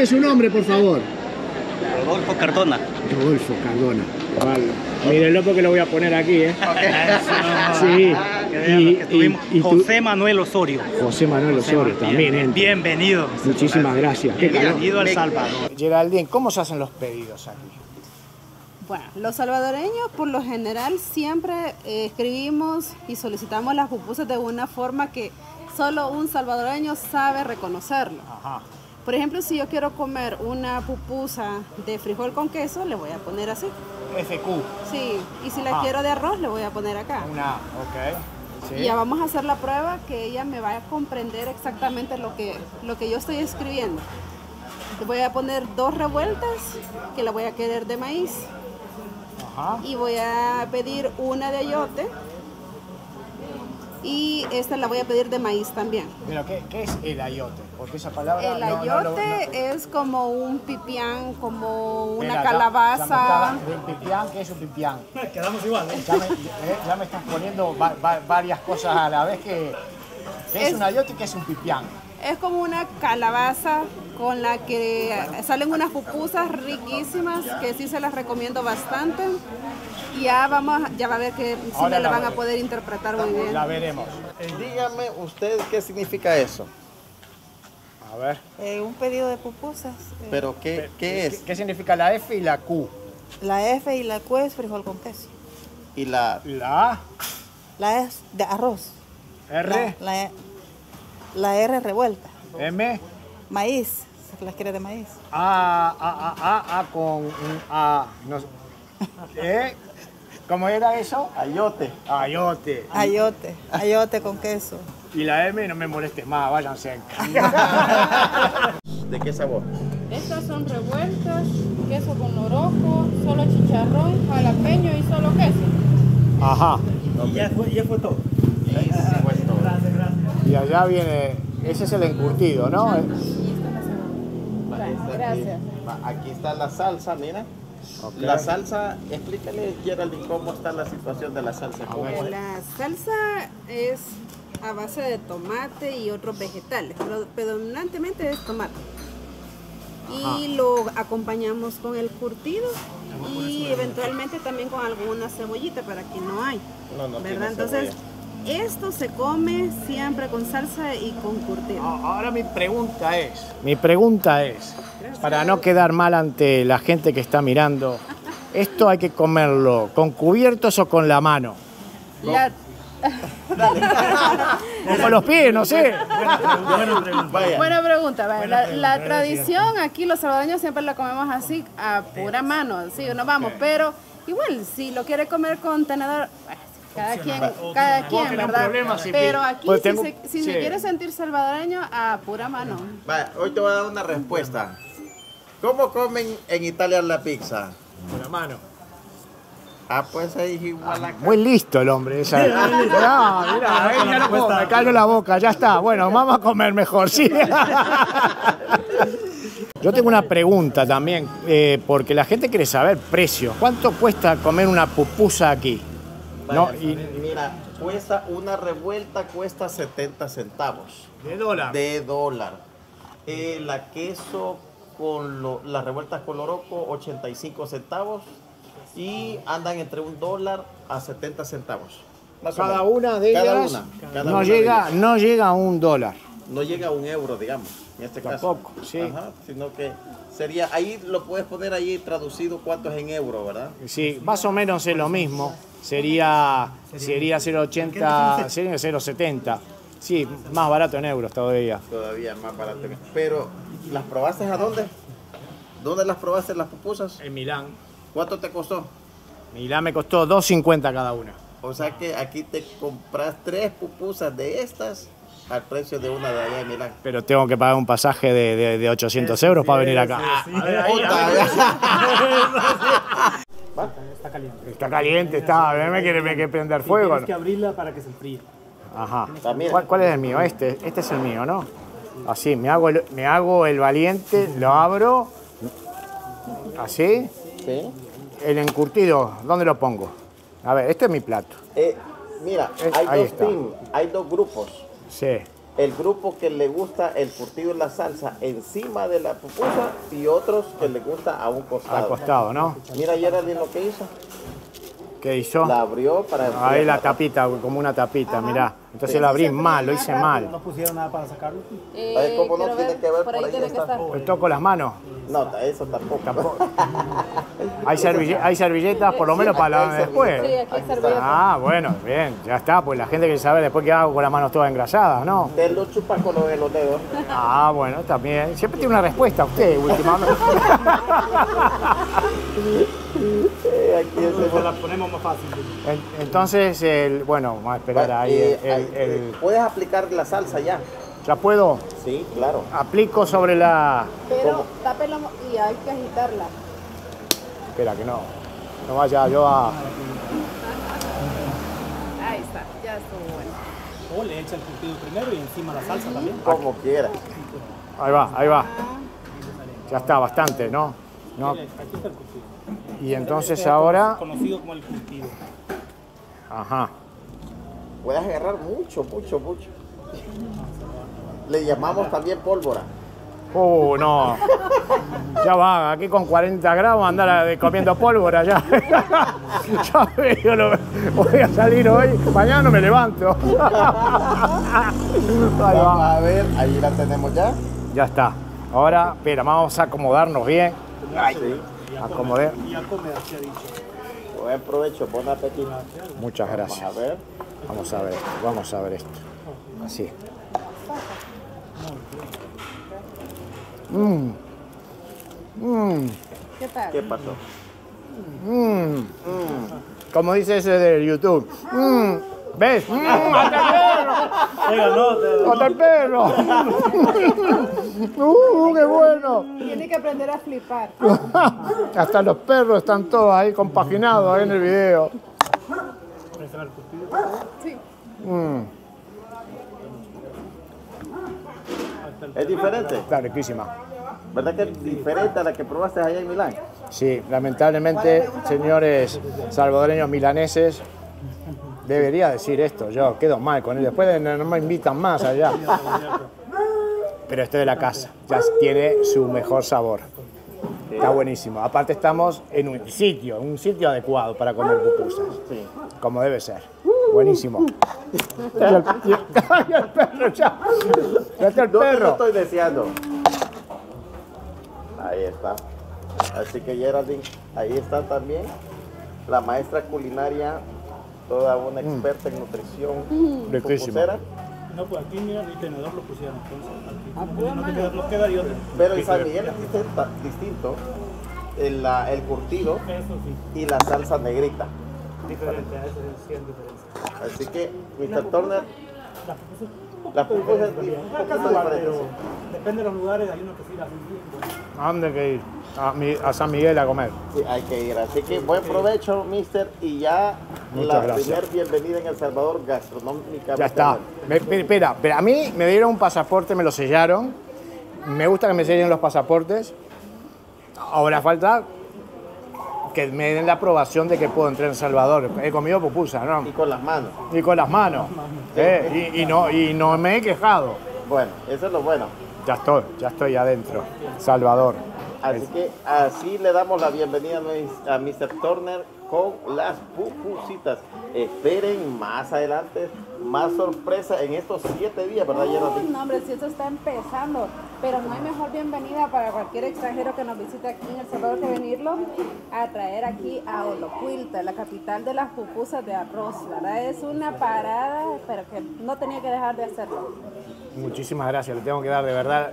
Dígame su nombre, por favor. Rodolfo Cardona. Rodolfo Cardona. Vale. Mírenlo porque lo voy a poner aquí, ¿eh? Sí. José Manuel Osorio. José Manuel Osorio también, ¿eh? Bienvenido. Muchísimas gracias. Bienvenido a El Salvador. Geraldine, ¿cómo se hacen los pedidos aquí? Bueno, los salvadoreños por lo general siempre escribimos y solicitamos las pupusas de una forma que solo un salvadoreño sabe reconocerlo. Ajá. Por ejemplo, si yo quiero comer una pupusa de frijol con queso, le voy a poner así. FQ. Sí, y si la quiero de arroz, le voy a poner acá. Ok. Sí. Y ya vamos a hacer la prueba que ella me va a comprender exactamente lo que yo estoy escribiendo. Le voy a poner 2 revueltas que la voy a querer de maíz. Ajá. Y voy a pedir una de ayote. Y esta la voy a pedir de maíz también. Pero, ¿qué es el ayote? Porque esa palabra... El ayote es como un pipián, como una Mira, calabaza. ¿Un pipián? ¿Qué es un pipián? Quedamos igual, ¿eh? Ya me estás poniendo varias cosas a la vez que... ¿Qué es un ayote y qué es un pipián? Es como una calabaza con la que salen unas pupusas riquísimas que sí se las recomiendo bastante. Y ya va a ver que sí me la van a poder interpretar muy bien. La veremos. Dígame usted qué significa eso. A ver. Un pedido de pupusas. Pero ¿qué es? ¿Qué significa la F y la Q? La F y la Q es frijol con queso. Y la La A, La E es de arroz. R, La R revuelta. M, Maíz, se las quiere de maíz. A con un A. No sé. ¿Cómo era eso? ayote. Ayote. Ayote con queso. Y la M, no me molestes más, váyanse. ¿De qué sabor? Estas son revueltas, queso con loroco, solo chicharrón, jalapeño y solo queso. Ajá. Y ya fue todo. Gracias, gracias. Y allá viene, ese es el encurtido, ¿no? Gracias. Aquí está la salsa, mira. Okay. La salsa, explícale, Geraldine, cómo está la situación de la salsa. ¿Cómo es? La salsa es a base de tomate y otros vegetales, pero predominantemente es tomate. Y lo acompañamos con el curtido y eventualmente también con alguna cebollita, para que no hay, No tiene ¿verdad? Entonces, esto se come siempre con salsa y con curtido. Ahora mi pregunta es, para no quedar mal ante la gente que está mirando, ¿esto hay que comerlo con cubiertos o con la mano? O con los pies, no sé. Buena pregunta. La tradición aquí los salvadoreños siempre la comemos así, a pura mano, así nos vamos, pero igual si lo quiere comer con tenedor, cada quien, ¿verdad? Pero aquí Pues si se quiere sentir salvadoreño, a pura mano. Vaya, hoy te voy a dar una respuesta. ¿Cómo comen en Italia la pizza? Con la mano. Ah, pues ahí igual acá. Muy listo el hombre. Esa. No, mira, ya no puedo, me callo la boca, ya está. Bueno, vamos a comer mejor, sí. Yo tengo una pregunta también, porque la gente quiere saber precio. ¿Cuánto cuesta comer una pupusa aquí? Vaya, No, mira, cuesta una revuelta, cuesta 70 centavos. ¿De dólar? De dólar. La queso con las revueltas con loroco, 85 centavos. Y andan entre $1 a 70 centavos. Cada una de ellas no llega a $1. No llega a €1, digamos, en este caso. Tampoco, sí. Ajá, sino que sería, ahí lo puedes poner ahí traducido cuánto es en euro, ¿verdad? Sí, más o menos es lo mismo. Sería 0,80, sería 0,70. Sí, más barato en euros todavía. Todavía más barato. Pero, ¿las probaste a dónde? ¿Dónde las probaste las pupusas? En Milán. ¿Cuánto te costó? Milán me costó $2.50 cada una. O sea que aquí te compras 3 pupusas de estas al precio de una de allá en Milán. Pero tengo que pagar un pasaje de 800 euros para venir acá. Sí. Está caliente. Está caliente, me quiere prender fuego. Tienes que abrirla para que se enfríe. Ajá. También. ¿Cuál es el mío? Este es el mío, ¿no? Así, me hago el valiente, lo abro. Así. Sí. El encurtido, ¿dónde lo pongo? A ver, este es mi plato. Mira, Ahí hay dos está. teams, hay dos grupos. Sí. el grupo que le gusta el curtido y la salsa encima de la pupusa y otros que le gusta a un Al costado. costado, ¿no? Mira Geraldine lo que hizo. ¿Qué hizo? La abrió para... Ahí la tapita, como una tapita, mirá. Entonces Sí. lo abrí mal, lo hice mal. No pusieron nada para sacarlo. Ay, ¿cómo no quiero tiene que ver? Por ahí tiene que está. estar. ¿Me toco las manos? No, eso tampoco. Tampoco. Hay servilletas por lo menos para la después. Sí, aquí hay servilleta. Ah, bueno, bien, ya está. Pues la gente quiere saber después qué hago con las manos todas engrasadas, ¿no? Te lo chupa con los dedos. Ah, bueno, también. Siempre tiene una respuesta usted, últimamente. Aquí es Entonces la ponemos más fácil. Entonces, bueno, vamos a esperar ahí. ¿Puedes aplicar la salsa ya? ¿Ya puedo? Sí, claro. Aplico sobre la... Pero tápela y hay que agitarla. Espera, que no. No vaya yo a... Ahí está, ya estuvo bueno. O le echa el curtido primero y encima la salsa también. Como quiera. Ahí va, ahí va. Ya está, bastante, ¿no? No. Mira, aquí está el curtido. Y entonces Este es ahora... conocido como el curtido. Ajá. Puedes agarrar mucho. Le llamamos también pólvora. No. Ya va, aquí con 40 grados andar comiendo pólvora ya. Ya veo, voy a salir hoy, mañana no me levanto. Ahí Vamos va. a ver, ahí la tenemos ya. Ya está. Ahora, espera, vamos a acomodarnos bien. Sí. Acomodé. Y ya come, así ha dicho. Buen provecho, buen apetito. Muchas Vamos gracias. a ver. Vamos a ver esto. Así. ¿Qué tal? ¿Qué pasó? Como dice ese de YouTube. ¿Ves? Oiga, no, ¡Hasta el perro! ¡Qué bueno! Tiene que aprender a flipar. Hasta los perros están todos ahí compaginados ahí en el video. el curtido. Sí. ¿Es diferente? Está riquísima. ¿Verdad que es diferente a la que probaste allá en Milán? Sí, lamentablemente, señores salvadoreños milaneses, debería decir esto, yo quedo mal con él. Después no me invitan más allá. Pero este de la casa, ya tiene su mejor sabor. Está buenísimo. Aparte estamos en un sitio adecuado para comer pupusas. Sí. Como debe ser. Buenísimo. ¡Ay, el perro ya! ¡Ya está el No te lo perro! estoy deseando. Ahí está. Así que Geraldine, ahí está también la maestra culinaria, toda una experta en nutrición, Riquísimo. pupusera. No, pues aquí mira, el tenedor lo pusieron. Entonces, no queda de otra. Pero en San Miguel es distinto el curtido Eso sí, y la salsa negrita. diferente, a eso sí es diferencia. Así que, Mr. Turner, La pupusa es la pupusa es un poquito pero diferente. depende de los lugares, hay unos que sí la hacen bien. Bueno. ¿A dónde hay que ir? A San Miguel a comer. Sí, hay que ir. Así que buen provecho, mister. Y ya Muchas la gracias. primer bienvenida en El Salvador gastronómica. Ya está. Espera, pero a mí me dieron un pasaporte, me lo sellaron. Me gusta que me sellen los pasaportes. Ahora falta que me den la aprobación de que puedo entrar en El Salvador. He comido pupusa, ¿no? Y con las manos. Y con las manos. Y no me he quejado. Bueno, eso es lo bueno. Ya estoy adentro. Salvador. Así que así le damos la bienvenida a Mr. Turner con las pupusitas. Esperen más adelante más sorpresas en estos 7 días, ¿verdad, Geraldine? No, hombre, si esto está empezando, pero no hay mejor bienvenida para cualquier extranjero que nos visite aquí en El Salvador que venirlo a traer aquí a Olocuilta, la capital de las pupusas de arroz, ¿verdad? Es una parada, pero que no tenía que dejar de hacerlo. Muchísimas gracias, le tengo que dar de verdad,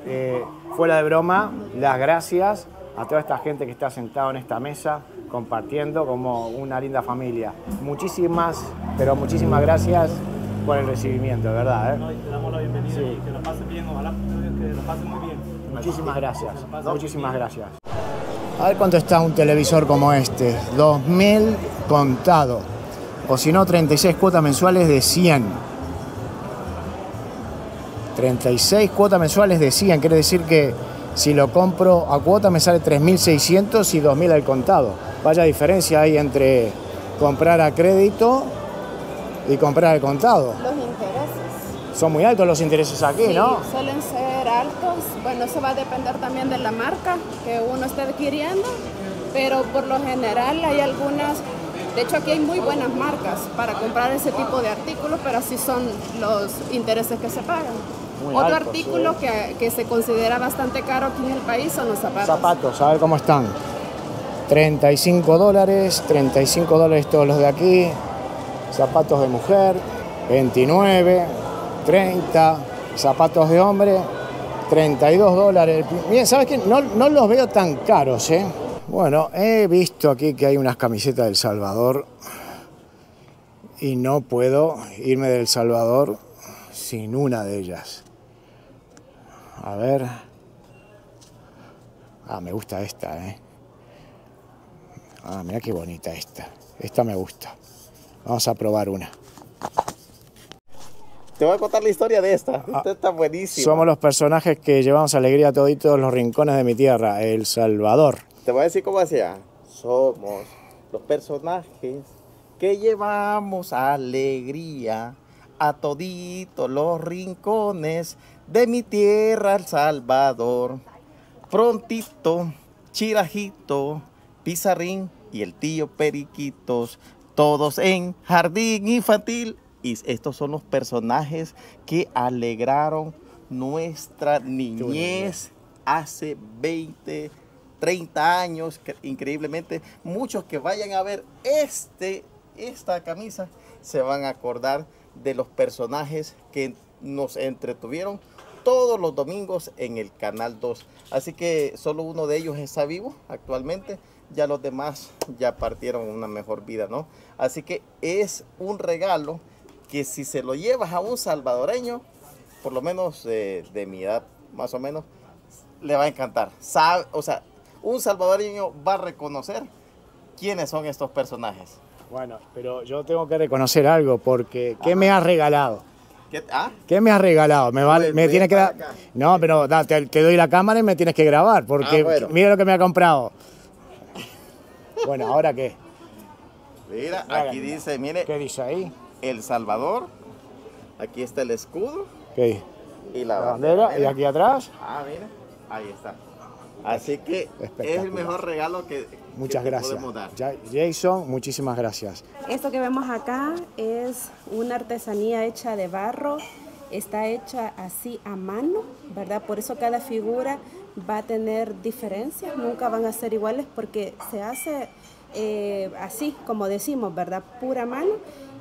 fuera de broma, las gracias a toda esta gente que está sentada en esta mesa compartiendo como una linda familia. Muchísimas, pero muchísimas gracias por el recibimiento, de verdad. No, y te damos la bienvenida Sí. y que la pasen bien, ojalá que la pasen muy bien. Muchísimas gracias, muchísimas gracias. A ver cuánto está un televisor como este, 2.000 contado, o si no 36 cuotas mensuales de 100. 36 cuotas mensuales de 100, quiere decir que si lo compro a cuota me sale 3.600 y 2.000 al contado. Vaya diferencia hay entre comprar a crédito y comprar al contado. Los intereses. Son muy altos los intereses aquí, Sí, ¿no? suelen ser altos. Bueno, eso va a depender también de la marca que uno esté adquiriendo, pero por lo general hay algunas, de hecho aquí hay muy buenas marcas para comprar ese tipo de artículos, pero así son los intereses que se pagan. Muy Otro altos, artículo que se considera bastante caro aquí en el país son los zapatos. Zapatos, a ver cómo están. $35, $35 todos los de aquí. Zapatos de mujer, 29, 30. Zapatos de hombre, $32. Miren, ¿sabes qué? No los veo tan caros, ¿eh? Bueno, he visto aquí que hay unas camisetas del Salvador y no puedo irme del Salvador sin una de ellas. A ver. Ah, me gusta esta, ¿eh? Ah, mira qué bonita esta. Esta me gusta. Vamos a probar una. Te voy a contar la historia de esta. Esta está buenísima. Somos los personajes que llevamos alegría a todos los rincones de mi tierra, El Salvador. Te voy a decir cómo hacía. Somos los personajes que llevamos alegría a toditos los rincones de mi tierra, El Salvador. Prontito, Chirajito, Pizarrín y el tío Periquitos, todos en jardín infantil. Y estos son los personajes que alegraron nuestra niñez hace 20, 30 años. Increíblemente, muchos que vayan a ver esta camisa se van a acordar de los personajes que nos entretuvieron todos los domingos en el Canal 2. Así que solo uno de ellos está vivo actualmente. Ya los demás ya partieron una mejor vida, ¿no? Así que es un regalo que si se lo llevas a un salvadoreño, por lo menos de mi edad, más o menos, le va a encantar. O sea, un salvadoreño va a reconocer quiénes son estos personajes. Bueno, pero yo tengo que reconocer algo, porque ¿qué me has regalado? ¿Qué? ¿Qué me has regalado? Me tienes que dar... No, pero te doy la cámara y me tienes que grabar, porque bueno. Mira lo que me ha comprado. Bueno, ¿ahora qué? Mira, aquí dice, mire, ¿Qué dice ahí? El Salvador. Aquí está el escudo ¿Qué? y la La bandera, y aquí atrás. Ah, mira, ahí está. Así que es Espectacular. el mejor regalo que Muchas te gracias. podemos dar. Jason, muchísimas gracias. Esto que vemos acá es una artesanía hecha de barro, está hecha así a mano, ¿verdad? Por eso cada figura va a tener diferencias, nunca van a ser iguales porque se hace así, como decimos, ¿verdad? Pura mano.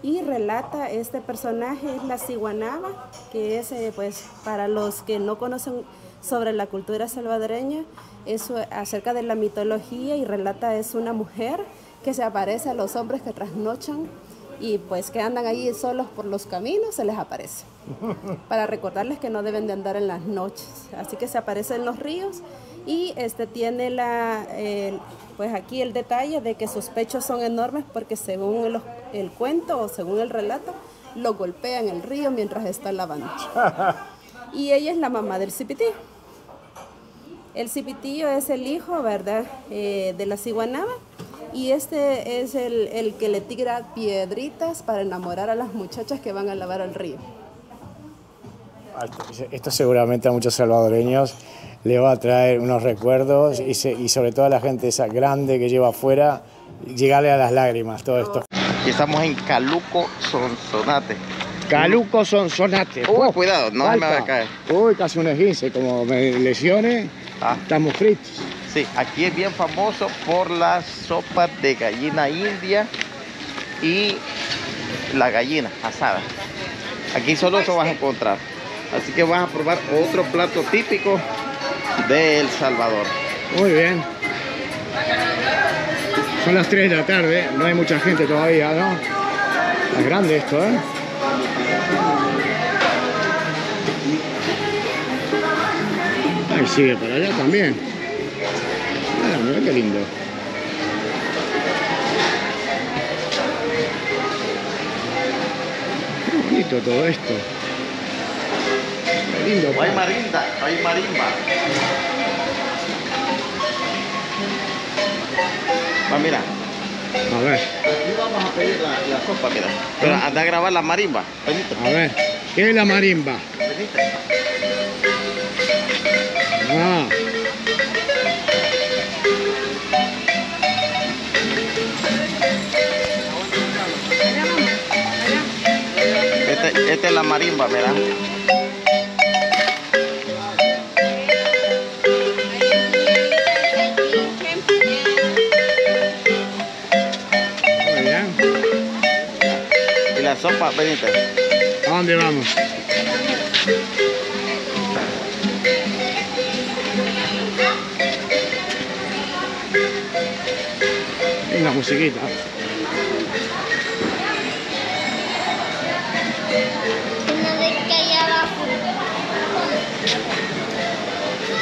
Y relata este personaje, es la ciguanaba, que es, pues, para los que no conocen sobre la cultura salvadoreña, es acerca de la mitología y relata, es una mujer que se aparece a los hombres que trasnochan y pues que andan ahí solos por los caminos, se les aparece. Para recordarles que no deben de andar en las noches. Así que se aparece en los ríos y tiene pues aquí el detalle de que sus pechos son enormes porque según el cuento o según el relato, lo golpea en el río mientras está lavando. Y ella es la mamá del cipitío. El cipitío es el hijo, ¿verdad?, de la ciguanaba, y este es el que le tira piedritas para enamorar a las muchachas que van a lavar al río. Esto seguramente a muchos salvadoreños le va a traer unos recuerdos y sobre todo a la gente esa grande que lleva afuera, llegarle a las lágrimas todo esto. Aquí estamos en Caluco Sonsonate. Caluco Sonsonate. Uy, cuidado, no se me va a caer. Uy, casi un esguince, como me lesione, estamos fritos. Sí, aquí es bien famoso por las sopas de gallina india y la gallina asada. Aquí solo eso vas a encontrar. Así que vas a probar otro plato típico de El Salvador. Muy bien. Son las 3 de la tarde, no hay mucha gente todavía, ¿no? Es grande esto, ¿eh? Ahí sigue para allá también. Ah, mira qué lindo. Qué bonito todo esto. Qué lindo. Hay marimba, hay marimba. Va, mira. A ver, Aquí vamos a pedir la sopa, mira. Pero anda a grabar la marimba. Benito. a ver. ¿Qué es la marimba? Venite. Ah. Esta es la marimba, mira. Muy bien. Y la sopa, venite. ¿A dónde vamos? Es la musiquita.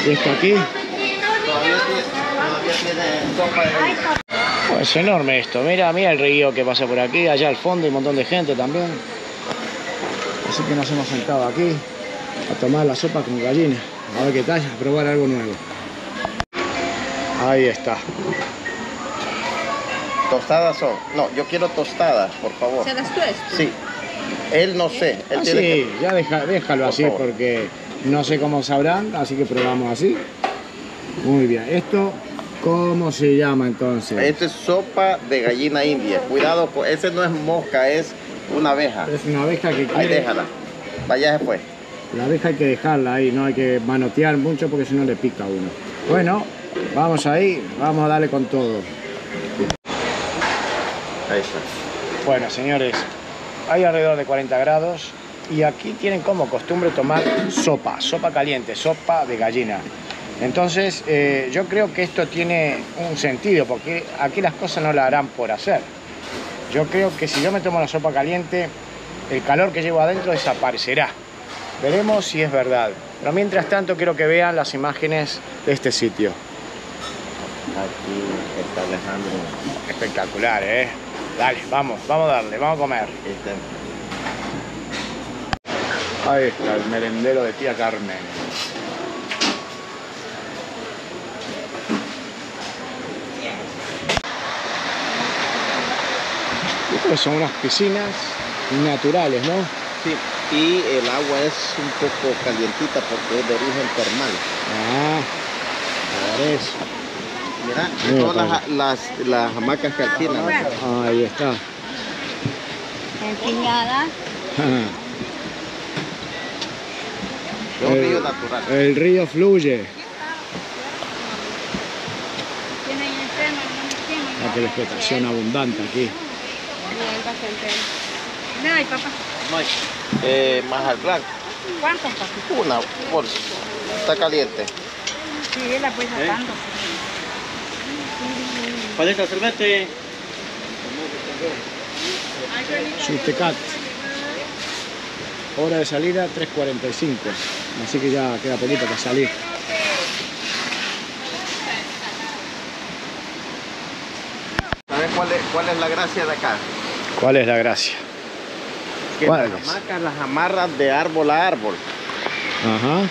¿Y esto aquí? Todavía tiene sopa de gallina. Oh, es enorme esto. Mira, mira el río que pasa por aquí. Allá al fondo hay un montón de gente también. Así que nos hemos sentado aquí a tomar la sopa con gallina. A ver qué tal, a probar algo nuevo. Ahí está. Tostadas son. No, yo quiero tostadas, por favor. ¿Se las tuestas? Sí. Él no sé. Él tiene Así, ya déjalo Por así favor. porque no sé cómo sabrán, así que probamos así. Muy bien. ¿Esto cómo se llama entonces? Esto es sopa de gallina india. Cuidado, ese no es mosca, es una abeja. Es una abeja que Ahí quiere... déjala. Vaya se fue. La abeja hay que dejarla ahí, no hay que manotear mucho porque si no le pica a uno. Bueno, vamos ahí, vamos a darle con todo. Ahí está. Bueno, señores, hay alrededor de 40 grados y aquí tienen como costumbre tomar sopa caliente, sopa de gallina. Entonces, yo creo que esto tiene un sentido porque aquí las cosas no la harán por hacer. Yo creo que si yo me tomo la sopa caliente, el calor que llevo adentro desaparecerá. Veremos si es verdad. Pero mientras tanto quiero que vean las imágenes de este sitio. Aquí está Alejandro. Espectacular, ¿eh? Dale, vamos a darle, vamos a comer. Ahí está el merendero de tía Carmen. Estas son unas piscinas naturales, ¿no? Sí, y el agua es un poco calientita porque es de origen termal. Ah, por eso. Mira, Mira, todas las hamacas que alquilan. Ahí está. Empiñada. Es un río natural. El río fluye. Tiene Una vegetación abundante aquí. No, hay papá. No hay. Más al blanco. ¿Cuántos papá? Una bolsa. Está caliente. Sí, la voy sacando. Paleta, servete. Sutecat. Hora de salida 3:45. Así que ya queda poquito para salir. ¿Sabes cuál es la gracia de acá? ¿Cuál es la gracia? Que ¿Cuál las es? hamacas las amarran de árbol a árbol. Ajá.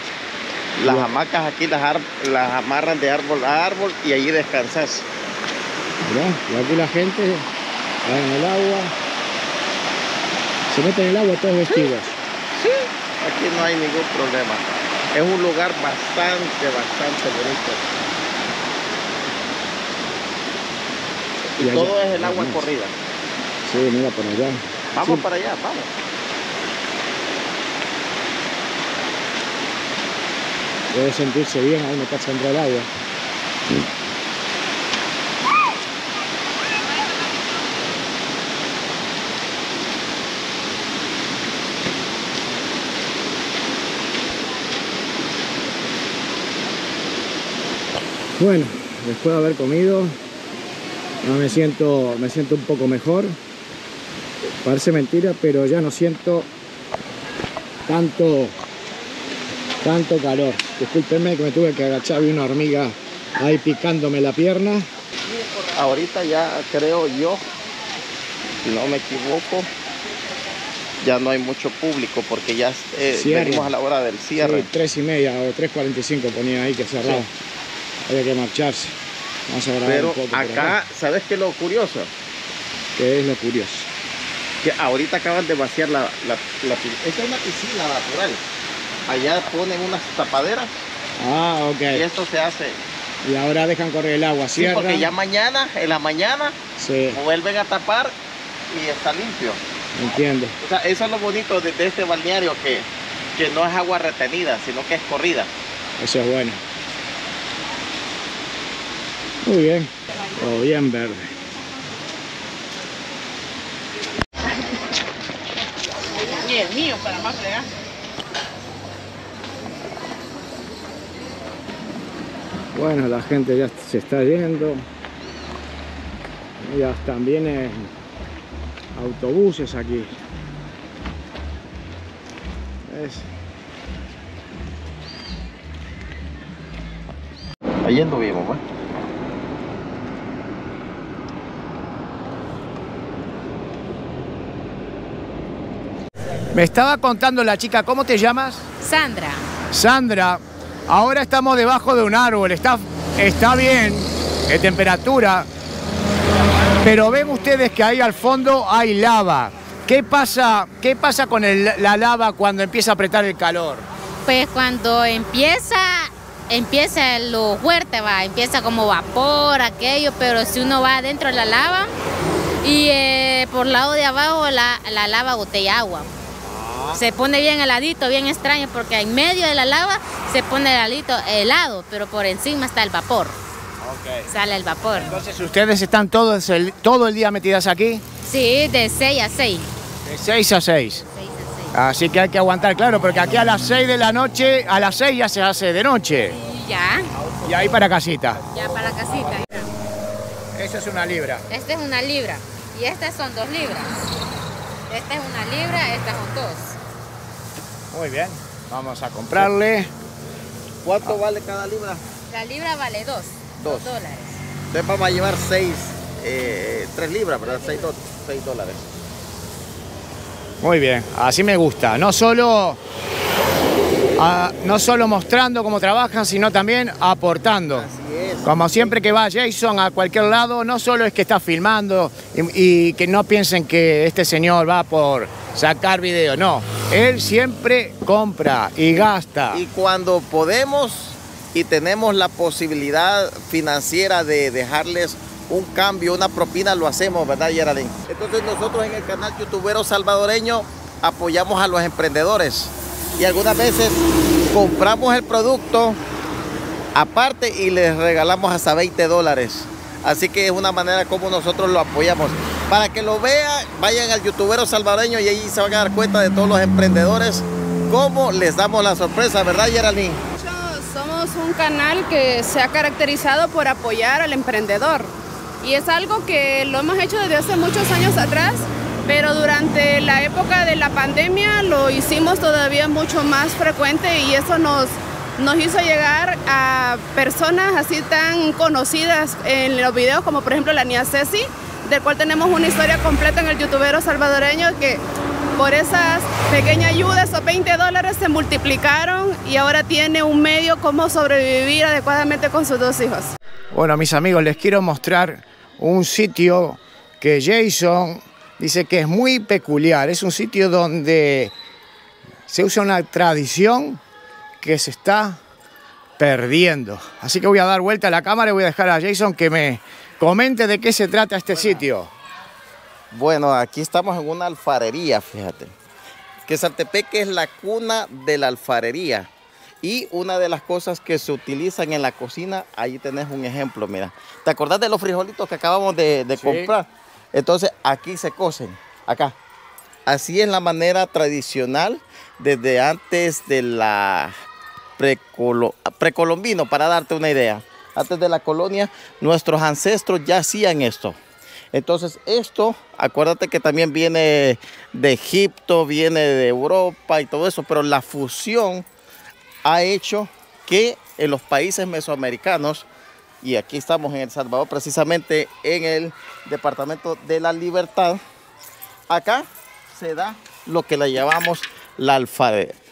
Las hamacas aquí las amarran de árbol a árbol y allí descansas. Mirá, y aquí la gente va en el agua. Se mete en el agua todos vestidos. Sí, aquí no hay ningún problema. Es un lugar bastante bonito. Y allá- todo es el agua Hermoso. corrida. Sí, mira por allá. Vamos Sí. para allá, vamos. Debe sentirse bien a uno pasa dentro del agua. Bueno, después de haber comido, ya me siento un poco mejor. Parece mentira, pero ya no siento tanto calor. Discúlpenme que me tuve que agachar, vi una hormiga ahí picándome la pierna. Ahorita ya creo yo, si no me equivoco, ya no hay mucho público porque ya Cierra. venimos a la hora del cierre. Sí, 3:30 o 3:45 ponía ahí que cerraba. Había que marcharse. Vamos a grabar Pero un poco por acá, ¿sabes qué es lo curioso? ¿Qué es lo curioso? que ahorita acaban de vaciar esta es una piscina natural. Allá ponen unas tapaderas Ah, ok. y esto se hace. Y ahora dejan correr el agua, Sí, cierran. porque ya mañana, en la mañana, Sí, vuelven a tapar y está limpio. entiendo. O sea, eso es lo bonito de este balneario, que no es agua retenida, sino que es corrida. Eso es bueno. Muy bien. Todo bien verde. Ni el mío para más fregar. Bueno, la gente ya se está yendo. Ya también vienen autobuses aquí. ¿Ves? Ahí anduvimos, ¿no? Me estaba contando la chica, ¿cómo te llamas? Sandra, Sandra, ahora estamos debajo de un árbol, está bien de temperatura, pero ven ustedes que ahí al fondo hay lava. ¿Qué pasa con la lava cuando empieza a apretar el calor? pues cuando empieza lo fuerte, empieza como vapor, aquello, pero si uno va adentro de la lava y por el lado de abajo la lava botella agua. Se pone bien heladito, bien extraño, porque en medio de la lava se pone helado, pero por encima está el vapor. Okay. Sale el vapor. Entonces, ¿ustedes están todo el día metidas aquí? Sí, de 6 a 6. De 6 a 6. 6 a 6. Así que hay que aguantar, claro, porque aquí a las 6 de la noche, a las 6 ya se hace de noche. Y ya, Y ahí para casita. ya para la casita. Eso es una libra. Esta es 1 libra y estas son 2 libras. Esta es 1 libra, estas son 2. Muy bien. Vamos a comprarle. ¿Cuánto vale cada libra? La libra vale 2 Dos. dólares. Entonces vamos a llevar 3 libras, ¿verdad? 6 dólares. Muy bien, así me gusta. No solo mostrando cómo trabajan, sino también aportando. Así es. Como siempre que va Jason a cualquier lado, no solo es que está filmando y que no piensen que este señor va por sacar video, no. Él siempre compra y gasta. Y cuando podemos y tenemos la posibilidad financiera de dejarles un cambio, una propina, lo hacemos, ¿verdad, Geraldine? Entonces nosotros en el canal Youtubero Salvadoreño apoyamos a los emprendedores y algunas veces compramos el producto aparte y les regalamos hasta 20 dólares. Así que es una manera como nosotros lo apoyamos. Para que lo vean, vayan al Youtubero Salvadoreño y ahí se van a dar cuenta de todos los emprendedores cómo les damos la sorpresa, ¿verdad, Geraldine? Somos un canal que se ha caracterizado por apoyar al emprendedor y es algo que lo hemos hecho desde hace muchos años atrás, pero durante la época de la pandemia lo hicimos todavía mucho más frecuente y eso nos hizo llegar a personas así tan conocidas en los videos como por ejemplo la Nia Ceci, del cual tenemos una historia completa en el Youtubero Salvadoreño que por esas pequeñas ayudas, esos 20 dólares se multiplicaron y ahora tiene un medio cómo sobrevivir adecuadamente con sus 2 hijos. Bueno, mis amigos, les quiero mostrar un sitio que Jason dice que es muy peculiar. Es un sitio donde se usa una tradición que se está perdiendo. Así que voy a dar vuelta a la cámara y voy a dejar a Jason que me comente de qué se trata este sitio. Bueno, aquí estamos en una alfarería, fíjate. Que Saltepeque es la cuna de la alfarería. Y una de las cosas que se utilizan en la cocina, ahí tenés un ejemplo, mira. ¿Te acordás de los frijolitos que acabamos de comprar? Entonces, aquí se cocen, acá. Así es la manera tradicional desde antes de la precolombino, para darte una idea. Antes de la colonia, nuestros ancestros ya hacían esto. Entonces esto, acuérdate que también viene de Egipto, viene de Europa y todo eso, pero la fusión ha hecho que en los países mesoamericanos, y aquí estamos en El Salvador, precisamente en el departamento de La Libertad, acá se da lo que le llamamos la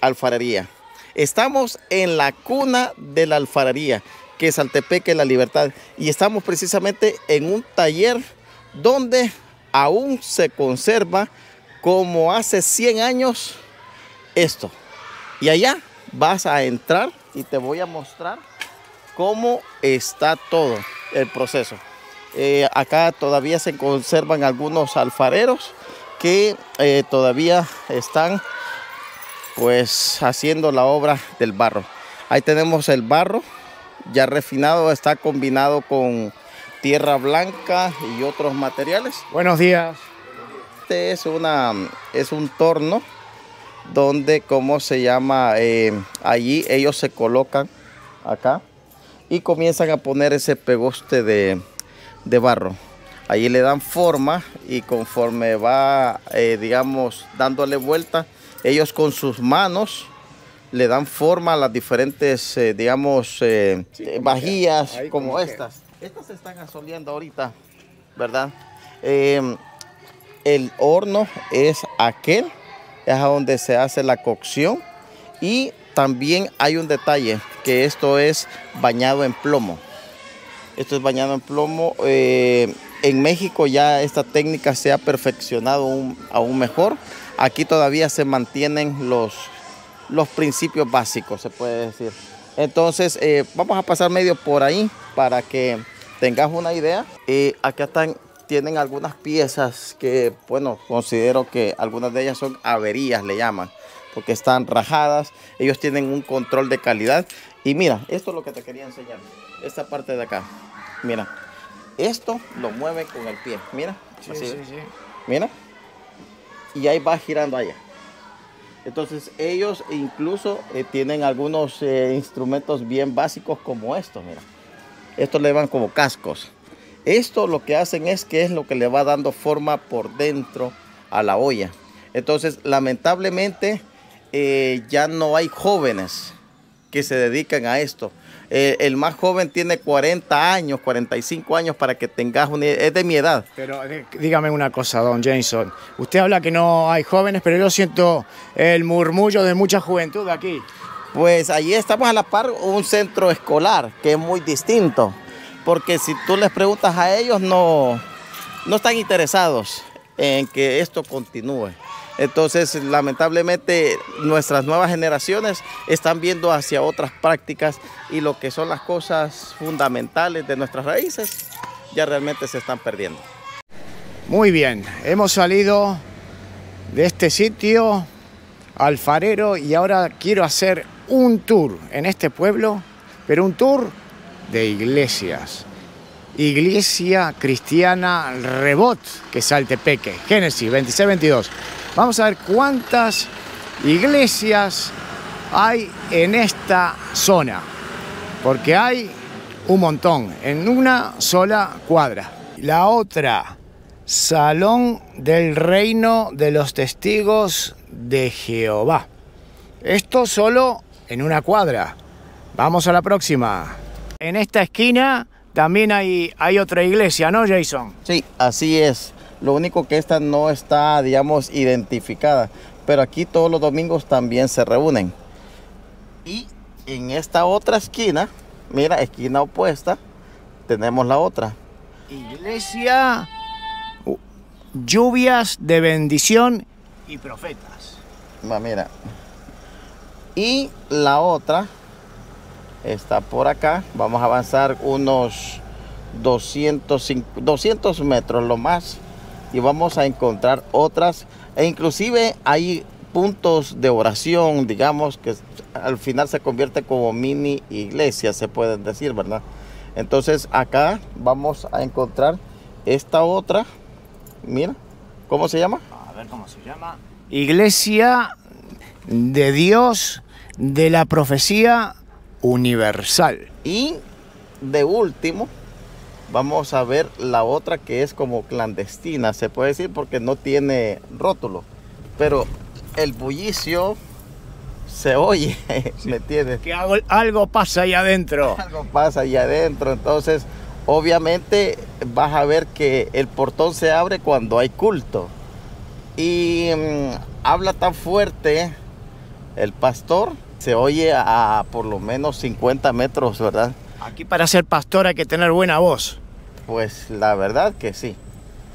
alfarería. Estamos en la cuna de la alfarería, que es Saltepeque, La Libertad, y estamos precisamente en un taller donde aún se conserva como hace 100 años esto. Y allá vas a entrar y te voy a mostrar cómo está todo el proceso. Acá todavía se conservan algunos alfareros que todavía están pues haciendo la obra del barro. Ahí tenemos el barro ya refinado, está combinado con tierra blanca y otros materiales. Buenos días. Este es un torno donde, ¿cómo se llama? Allí ellos se colocan acá y comienzan a poner ese pegoste de barro. Allí le dan forma y conforme va, digamos, dándole vuelta, ellos con sus manos le dan forma a las diferentes, digamos, vajillas como estas. Estas se están asoleando ahorita, ¿verdad? El horno es aquel, es a donde se hace la cocción. Y también hay un detalle, que esto es bañado en plomo. Esto es bañado en plomo. En México ya esta técnica se ha perfeccionado aún mejor. Aquí todavía se mantienen los principios básicos, se puede decir. Entonces, vamos a pasar medio por ahí para que tengas una idea. Acá tienen algunas piezas que, bueno, considero que algunas de ellas son averías, le llaman, porque están rajadas. Ellos tienen un control de calidad. Y mira, esto es lo que te quería enseñar. Esta parte de acá. Mira, esto lo mueve con el pie. Mira, así. Sí. Mira. Y ahí va girando allá. Entonces ellos incluso tienen algunos instrumentos bien básicos como estos, mira. Estos le llaman como cascos. Esto lo que hacen es que es lo que le va dando forma por dentro a la olla. Entonces lamentablemente ya no hay jóvenes que se dedican a esto. El más joven tiene 40 años, 45 años, para que tengas una idea. Es de mi edad. Pero dígame una cosa, don Jason. Usted habla que no hay jóvenes, pero yo siento el murmullo de mucha juventud aquí. Pues allí estamos a la par un centro escolar, que es muy distinto. Porque si tú les preguntas a ellos, no están interesados en que esto continúe. Entonces, lamentablemente, nuestras nuevas generaciones están viendo hacia otras prácticas y lo que son las cosas fundamentales de nuestras raíces ya realmente se están perdiendo. Muy bien, hemos salido de este sitio alfarero y ahora quiero hacer un tour en este pueblo, pero un tour de iglesias. Iglesia Cristiana Rebot, que es Saltepeque, Génesis 26-22. Vamos a ver cuántas iglesias hay en esta zona, porque hay un montón, en una sola cuadra. La otra, Salón del Reino de los Testigos de Jehová. Esto solo en una cuadra. Vamos a la próxima. En esta esquina también hay otra iglesia, ¿no, Jason? Sí, así es. Lo único que esta no está, digamos, identificada. Pero aquí todos los domingos también se reúnen. Y en esta otra esquina, mira, esquina opuesta, tenemos la otra. Iglesia Lluvias de Bendición y Profetas. Va, mira. Y la otra está por acá. Vamos a avanzar unos 200 metros lo más. Y vamos a encontrar otras. E inclusive hay puntos de oración, digamos, que al final se convierte como mini iglesia, se pueden decir, ¿verdad? Entonces acá vamos a encontrar esta otra. Mira, ¿cómo se llama? A ver cómo se llama. Iglesia de Dios de la Profecía Universal. Y de último, vamos a ver la otra que es como clandestina, se puede decir, porque no tiene rótulo. Pero el bullicio se oye, ¿me entiendes? Que algo pasa ahí adentro. Algo pasa ahí adentro, entonces obviamente vas a ver que el portón se abre cuando hay culto. Y habla tan fuerte el pastor, se oye a por lo menos 50 metros, ¿verdad? Aquí para ser pastor hay que tener buena voz. Pues la verdad que sí.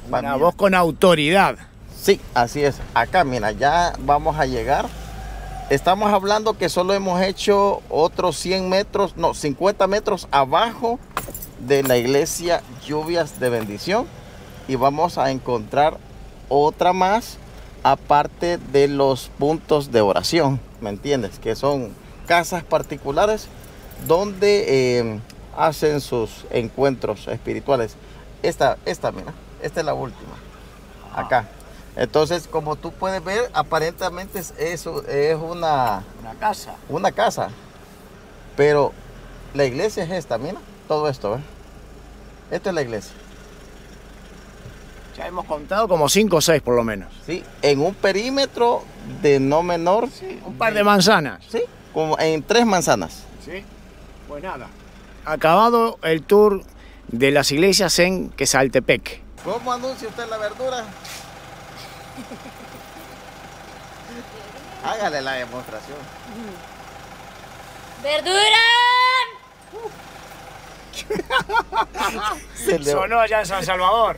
Una voz con autoridad. Sí, así es. Acá, mira, ya vamos a llegar. Estamos hablando que solo hemos hecho otros 100 metros, no, 50 metros abajo de la iglesia Lluvias de Bendición. Y vamos a encontrar otra más, aparte de los puntos de oración, ¿me entiendes? Que son casas particulares donde hacen sus encuentros espirituales. Esta, mira, esta es la última. Acá. Entonces, como tú puedes ver, aparentemente eso es una casa. Una casa. Pero la iglesia es esta, mira, todo esto, ¿ves? Esta es la iglesia. Ya hemos contado como 5 o 6 por lo menos. Sí, en un perímetro de no menor. Sí, un par de manzanas. Sí, como en 3 manzanas. Sí, pues nada. Acabado el tour de las iglesias en Quesaltepec. ¿Cómo anuncia usted la verdura? Hágale la demostración. ¡Verdura! Se le- Sonó allá en San Salvador.